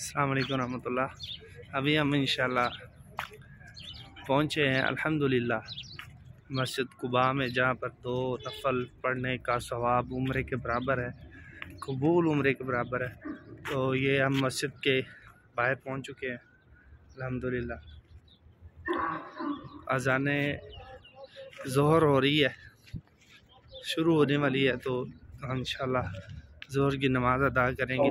अस्सलाम वालेकुम रहमतुल्लाह। अभी हम इंशाल्लाह पहुँचे हैं अल्हम्दुलिल्लाह मस्जिद कुबा में, जहाँ पर 2 नफल पढ़ने का सवाब उम्रे के बराबर है, कबूल उम्रे के बराबर है। तो ये हम मस्जिद के बाहर पहुँच चुके हैं अल्हम्दुलिल्लाह। अज़ाने ज़ोहर हो रही है, शुरू होने वाली है, तो हम इंशाल्लाह ज़ोहर की नमाज़ अदा करेंगे।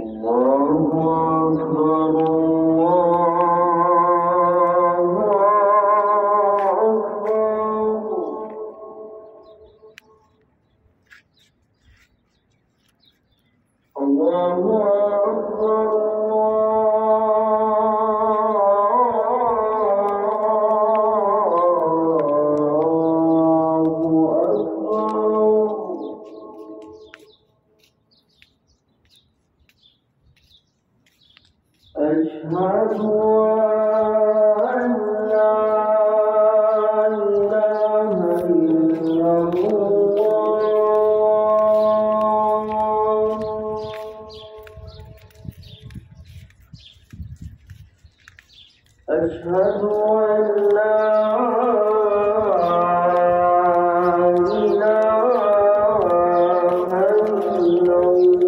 أشهد أن لا إله إلا الله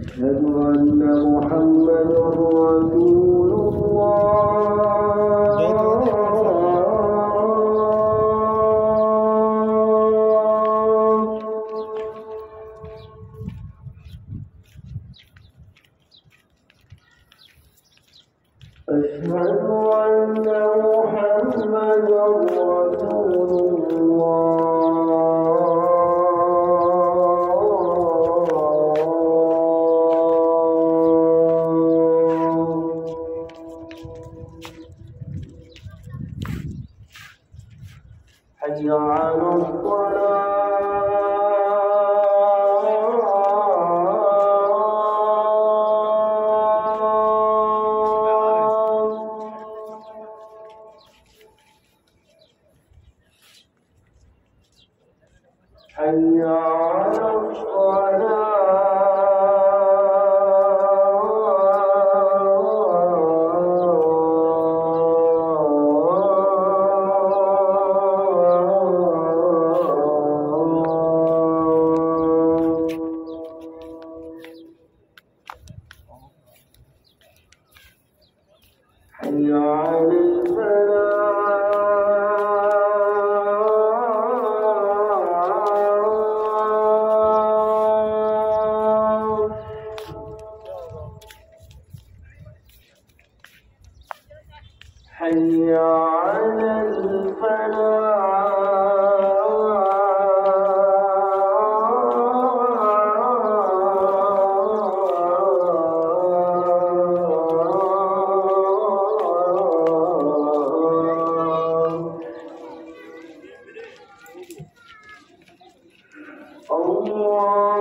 أشهد أن لا أشهد أن محمدا رسول الله أشهد أن محمدا رسول حي على الصلاة حي على حي على الفلاح حي على الفلاح الله